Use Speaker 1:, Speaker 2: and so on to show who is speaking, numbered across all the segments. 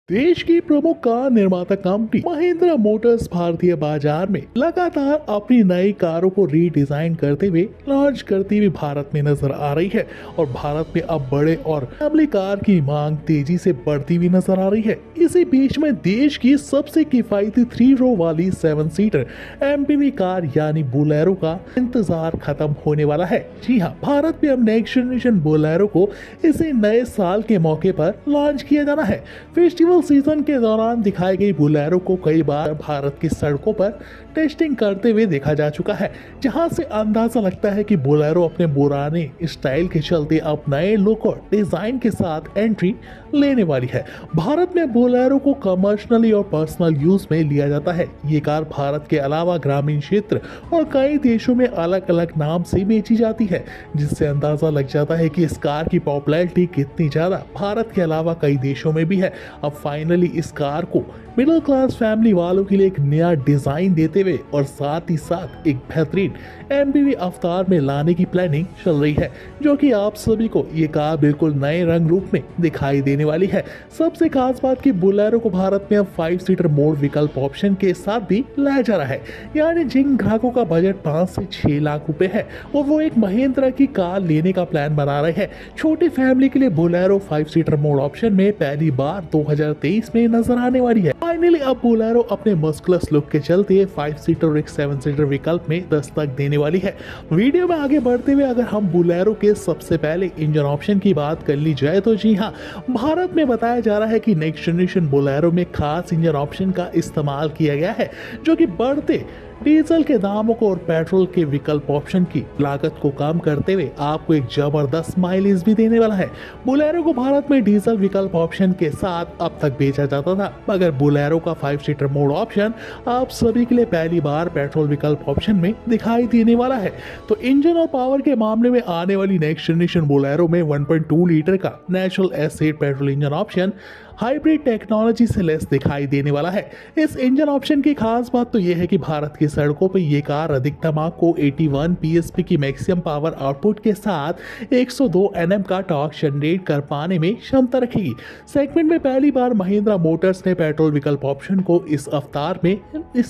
Speaker 1: देश की प्रमुख कार निर्माता कंपनी महिंद्रा मोटर्स भारतीय बाजार में लगातार अपनी नई कारों को रीडिजाइन करते हुए लॉन्च करती हुई भारत में नजर आ रही है। और भारत में अब बड़े और फैमिली कार की मांग तेजी से बढ़ती हुई नजर आ रही है। इसी बीच में देश की सबसे किफायती 3 रो वाली 7 सीटर एमपीवी कार यानी बोलेरो का इंतजार खत्म होने वाला है। जी हाँ, भारत में अब नेक्स्ट जनरेशन बोलेरो को इसी नए साल के मौके पर लॉन्च किया जाना है। फेस्टिवल सीजन के दौरान दिखाई गई बोलेरो को कई बार भारत की सड़कों पर टेस्टिंग करते हुए देखा जा चुका है, जहां से अंदाजा लगता है कि बोलेरो अपने पुराने स्टाइल के चलते अब नए लुक और डिजाइन के साथ एंट्री लेने वाली है। भारत में बोलेरो को कमर्शियली और पर्सनल यूज में लिया जाता है। ये कार भारत के अलावा ग्रामीण क्षेत्र और कई देशों में अलग अलग नाम से बेची जाती है, जिससे अंदाजा लग जाता है कि इस कार की पॉपुलैरिटी कितनी ज्यादा भारत के अलावा कई देशों में भी है। अब फाइनली इस कार को मिडिल क्लास फैमिली वालों के लिए एक नया डिजाइन देते हुए और साथ ही साथ एक बेहतरीन एमपीवी अवतार में लाने की प्लानिंग चल रही है, जो कि आप सभी को ये कार बिल्कुल नए रंग रूप में दिखाई देने वाली है। सबसे खास बात कि बोलेरो को भारत में अब 5 सीटर मोड विकल्प ऑप्शन के साथ भी लाया जा रहा है, यानी जिन ग्राहकों का बजट 5 से 6 लाख रुपए है और वो एक महिंद्रा की कार लेने का प्लान बना रहे हैं, छोटी फैमिली के लिए बोलेरो 5 सीटर मोड ऑप्शन में पहली बार 2023 में नजर आने वाली है। फाइनली अब बोलेरो अपने मस्कुलस लुक के चलते 5 सीटर और एक 7 सीटर विकल्प में दस्तक देने वाली है। वीडियो में आगे बढ़ते हुए अगर हम बोलेरो के सबसे पहले इंजन ऑप्शन की बात कर ली जाए तो जी हाँ, भारत में बताया जा रहा है कि नेक्स्ट जनरेशन बोलेरो में खास इंजन ऑप्शन का इस्तेमाल किया गया है, जो कि बढ़ते डीजल के दामों को और पेट्रोल के विकल्प ऑप्शन की लागत को कम करते हुए आपको एक जबरदस्त माइलेज भी देने वाला है। बोलेरो को भारत में डीजल विकल्प ऑप्शन के साथ अब तक बेचा जाता था, मगर बोलेरो का 5 सीटर मोड ऑप्शन आप सभी के लिए पहली बार पेट्रोल विकल्प ऑप्शन में दिखाई देने वाला है। तो इंजन और पावर के मामले में आने वाली नेक्स्ट जनरेशन बोलेरो में 1.2 लीटर का natural acid petrol engine option hybrid technology से लेस दिखाई देने वाला है। इस इंजन ऑप्शन की खास बात तो यह है कि भारत की सड़कों पर यह कार अधिकतम आपको 81 पीएसपी की मैक्सिमम पावर आउटपुट के साथ 102 एनएम का टॉर्क जनरेट कर पाने में क्षमता रखेगी। सेगमेंट में पहली बार महिंद्रा मोटर्स ने पेट्रोल विकल्प ऑप्शन को इस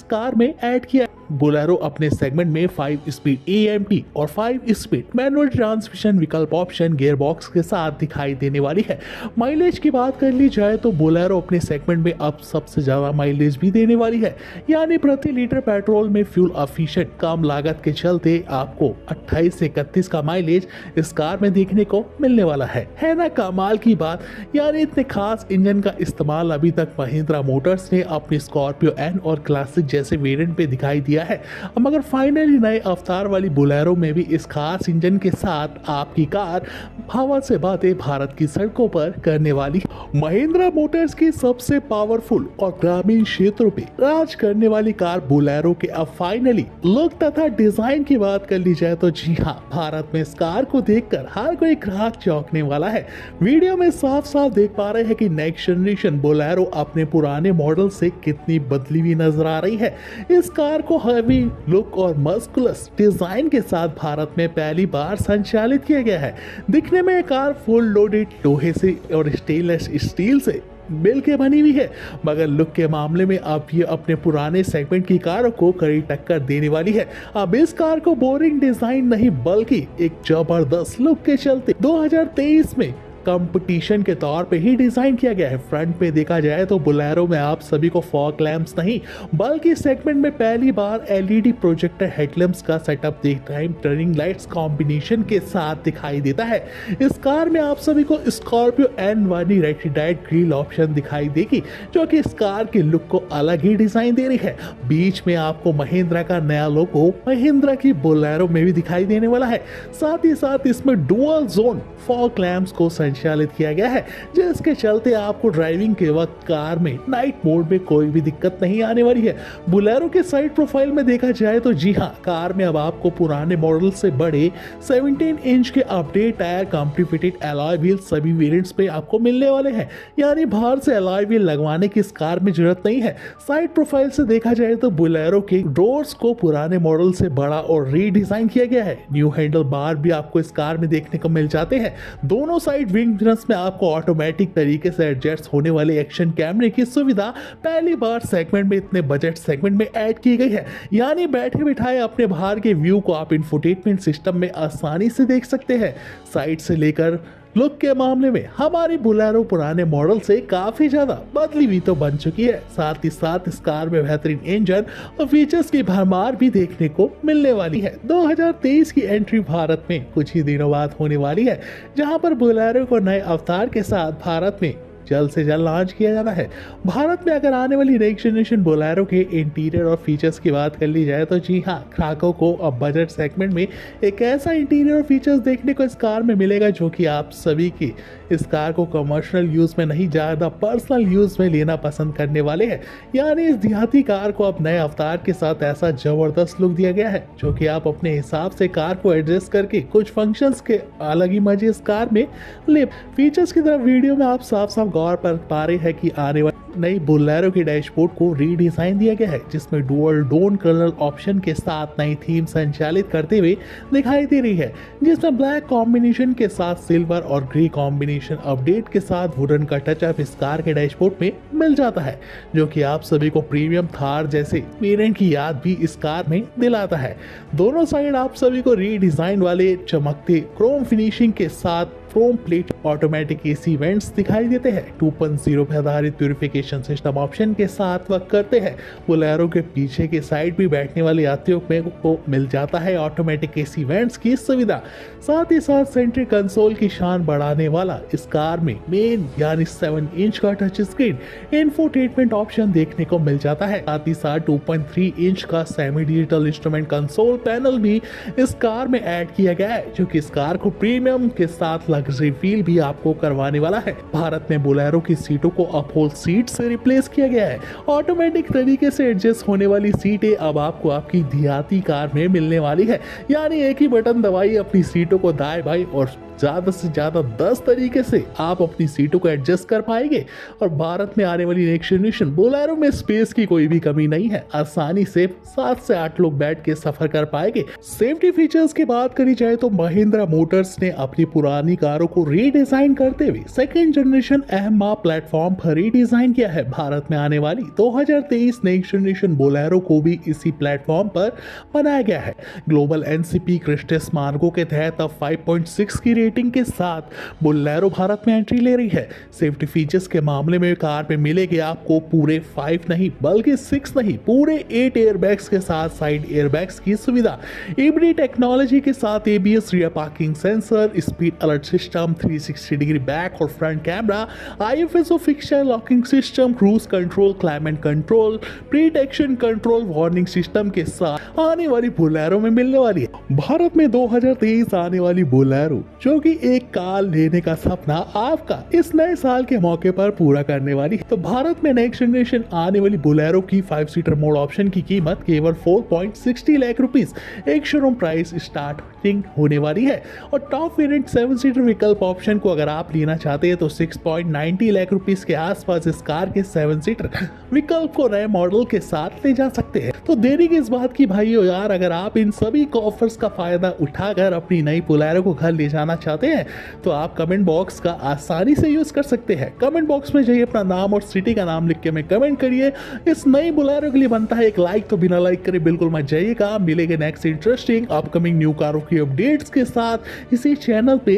Speaker 1: कार में ऐड किया। बोलेरो अपने सेगमेंट में 5 स्पीड एएमटी और 5 स्पीड मैनुअल ट्रांसमिशन विकल्प ऑप्शन गियरबॉक्स के साथ दिखाई देने वाली है। माइलेज की बात कर ली जाए तो बोलेरो अपने सेगमेंट में अब सबसे ज्यादा माइलेज भी देने वाली है, यानी प्रति लीटर पेट्रोल में फ्यूल एफिशिएंट कम लागत के चलते आपको 28 से 31 का माइलेज इस कार में देखने को मिलने वाला है ना कमाल की बात। यानी इतने खास इंजन का इस्तेमाल अभी तक महिंद्रा मोटर्स ने अपनी स्कॉर्पियो एन और क्लासिक जैसे वेरिएंट पे दिखाई दिया है, मगर फाइनली नए अवतार वाली बोलेरो में भी इस खास इंजन के साथ आपकी कार हवा से बातें भारत की सड़कों पर करने वाली। महिंद्रा मोटर्स की सबसे पावरफुल और ग्रामीण क्षेत्रों पे राज करने वाली कार बोलेरो के अब फाइनली लुक तथा डिजाइन की बात कर ली जाए तो जी हाँ, भारत में इस कार को देखकर हर कोई ग्राहक चौंकने वाला है। वीडियो में साफ साफ देख पा रहे हैं कि नेक्स्ट जनरेशन बोलेरो अपने पुराने मॉडल से कितनी बदली हुई नजर आ रही है। इस कार को हैवी लुक और मस्कुलस डिजाइन के साथ भारत में पहली बार संचालित किया गया है। दिखने में ये कार फुल लोडेड लोहे से और स्टेनलेस स्टील से मिल के बनी हुई है, मगर लुक के मामले में अब ये अपने पुराने सेगमेंट की कारों को कड़ी टक्कर देने वाली है। अब इस कार को बोरिंग डिजाइन नहीं बल्कि एक जबरदस्त लुक के चलते 2023 में कंपटीशन के तौर पे ही डिजाइन किया गया है। फ्रंट पे देखा जाए तो बोलेरो में आप सभी को फॉग लैंप्स नहीं बल्कि सेगमेंट में पहली बार एलईडी प्रोजेक्टर हेडलैम्प्स का setup time turning lights combination के साथ दिखाई देता है। इस कार में आप सभी को स्कॉर्पियो एन वाली रेक्टिफाइड ग्रिल ऑप्शन दिखाई देगी, जो कि इस कार के लुक को अलग ही डिजाइन दे रही है। बीच में आपको महिंद्रा का नया लोगो महिंद्रा की बोलेरो में भी दिखाई देने वाला है। साथ ही साथ इसमें डुअल जोन फॉग लैंप्स को संचालित किया गया है, जिसके चलते आपको ड्राइविंग के वक्त कार में नाइट मोड में कोई भी दिक्कत नहीं आने वाली है। बोलेरो के साइड प्रोफाइल में देखा जाए तो जी हाँ, कार में अब आपको पुराने मॉडल से बड़े 17 इंच के update tyre company fitted alloy wheel सभी वेरिएंट्स पे आपको मिलने वाले हैं, यानी बाहर से अलॉय व्हील लगवाने की इस कार में जरूरत नहीं है। साइड प्रोफाइल से देखा जाए तो बोलेरो के डोर्स को पुराने मॉडल से बड़ा और रीडिजाइन किया गया है। न्यू हैंडल बार भी आपको इस कार में देखने को मिल जाते हैं। दोनों साइड इंजन्स में आपको ऑटोमेटिक तरीके से एडजस्ट होने वाले एक्शन कैमरे की सुविधा पहली बार सेगमेंट में इतने बजट सेगमेंट में ऐड की गई है। यानी बैठे बिठाए अपने बाहर के व्यू को आप इंफोटेनमेंट सिस्टम में आसानी से देख सकते हैं। साइड से लेकर लुक के मामले में हमारी बोलेरो पुराने मॉडल से काफी ज्यादा बदली हुई तो बन चुकी है। साथ ही साथ इस कार में बेहतरीन इंजन और फीचर्स की भरमार भी देखने को मिलने वाली है। 2023 की एंट्री भारत में कुछ ही दिनों बाद होने वाली है, जहां पर बोलेरो को नए अवतार के साथ भारत में जल्द से जल्द लॉन्च किया जाना है। भारत में अगर आने वाली नेक्स्ट जनरेशन बोलेरो के इंटीरियर और फीचर्स की बात कर ली जाए तो जी हाँ, ग्राहकों को अब बजट सेगमेंट में एक ऐसा इंटीरियर और फीचर्स देखने को इस कार में मिलेगा जो कि आप सभी की इस कार को कमर्शियल यूज में नहीं, ज़्यादा पर्सनल यूज में लेना पसंद करने वाले हैं। यानी इस देहाती कार को अब नए अवतार के साथ ऐसा जबरदस्त लुक दिया गया है जो कि आप अपने हिसाब से कार को एडजस्ट करके कुछ फंक्शंस के अलग ही मजे इस कार में ले। फीचर्स की तरफ वीडियो में आप साफ साफ गौर कर पा रहे हैं कि आने वाली नई बोलेरो के डैशबोर्ड को रीडिजाइन दिया गया है, जिसमें डुअल टोन कलर ऑप्शन के साथ नई थीम संचालित करते हुए दिखाई दे रही है, जिसमें ब्लैक कॉम्बिनेशन के साथ सिल्वर और ग्रे कॉम्बिनेशन अपडेट के साथ वुडन का टचअप इस कार के डैशबोर्ड में मिल जाता है, जो कि आप सभी को प्रीमियम थार जैसे वेरिएंट की याद भी इस कार में दिलाता है। दोनों साइड आप सभी को रीडिजाइन वाले चमकते क्रोम फिनिशिंग के साथ Chrome plate automatic AC vents दिखाई देते हैं। 2.0 पे आधारित प्यूरिफिकेशन सिस्टम ऑप्शन के साथ वर्क करते हैं। बोलेरो के पीछे के साइड भी बैठने वाले यात्रियों को मिल जाता है ऑटोमेटिक एसी वेंट्स की सुविधा। साथ ही साथ सेंट्रिक कंसोल की शान बढ़ाने वाला इस कार में मेन यानी 7 इंच का टच स्क्रीन इंफोटेनमेंट ऑप्शन देखने को मिल जाता है। साथ ही साथ 2.3 इंच का semi digital instrument console panel भी इस कार में ऐड किया गया है, जो कि इस कार को प्रीमियम के साथ लग्जरी फील भी आपको करवाने वाला है। भारत में बोलेरो की सीटों को अपहोल सीट से रिप्लेस किया गया है। ऑटोमेटिक तरीके से एडजस्ट होने वाली सीटें अब आपको आपकी देहाती कार में मिलने वाली है। यानी एक ही बटन दबाई अपनी सीटों को दाएं बाएं और ज्यादा से ज्यादा 10 तरीके से आप अपनी सीटों को एडजस्ट कर पाएंगे। और भारत में आने वाली नेक्स्ट जनरेशन बोलेरो में स्पेस की कोई भी कमी नहीं है। आसानी से 7 से 8 लोग बैठ के सफर कर पाएंगे। सेफ्टी फीचर्स की बात करी जाए तो महिंद्रा मोटर्स ने अपनी पुरानी कारों को रीडिजाइन करते हुए सेकेंड जनरेशन एहमा प्लेटफॉर्म पर रीडिजाइन किया है। भारत में आने वाली 2023 नेक्स्ट जनरेशन बोलेरो को भी इसी प्लेटफॉर्म पर बनाया गया है। ग्लोबल एनसीपी क्रिस्टस मार्गो के तहत अब 5.6 की रेटिंग के साथ बोलेरो भारत में एंट्री ले रही है। सेफ्टी फीचर्स के मामले में कार में मिलेगी आपको पूरे 5 नहीं बल्कि 6 नहीं पूरे 8 एयरबैग्स के साथ साइड एयरबैग्स की सुविधा, ईबीडी टेक्नोलॉजी के साथ ABS rear parking sensor, speed alert system, 360 degree back और front camera, IFSO fixture locking system, cruise control, climate control, pre detection control warning system के साथ आने वाली बोलेरो में मिलने वाली है। भारत में 2023 आने वाली बोलेरो जो कि एक कार लेने का सपना आपका इस नए साल के मौके पर पूरा करने वाली है। तो भारत में नेक्स्ट जनरेशन आने वाली बोलेरो की 5 सीटर मोड ऑप्शन की कीमत केवल 4.60 लाख रुपीस एक शोरूम प्राइस स्टार्टिंग होने वाली है। और टॉप वेरिएंट 7 सीटर विकल्प ऑप्शन को अगर आप लेना चाहते हैं तो 6.90 लाख रुपीस के आसपास इस कार के 7 सीटर विकल्प को नए मॉडल के साथ ले जा सकते हैं। तो देरी किस बात की भाइयों यार, अगर आप इन सभी ऑफर्स का फायदा उठाकर अपनी नई बोलेरो को घर ले जाना चाहते हैं तो आप कमेंट बॉक्स का आसानी से यूज कर सकते हैं। कमेंट बॉक्स में जाइए, अपना नाम और सिटी का नाम लिख के हमें कमेंट करिए। इस नई बोलेरो के लिए बनता है एक लाइक, तो बिना लाइक करे बिल्कुल मत जाइएगा। मिलेंगे नेक्स्ट इंटरेस्टिंग अपकमिंग न्यू कारों की अपडेट्स के साथ इसी चैनल पे।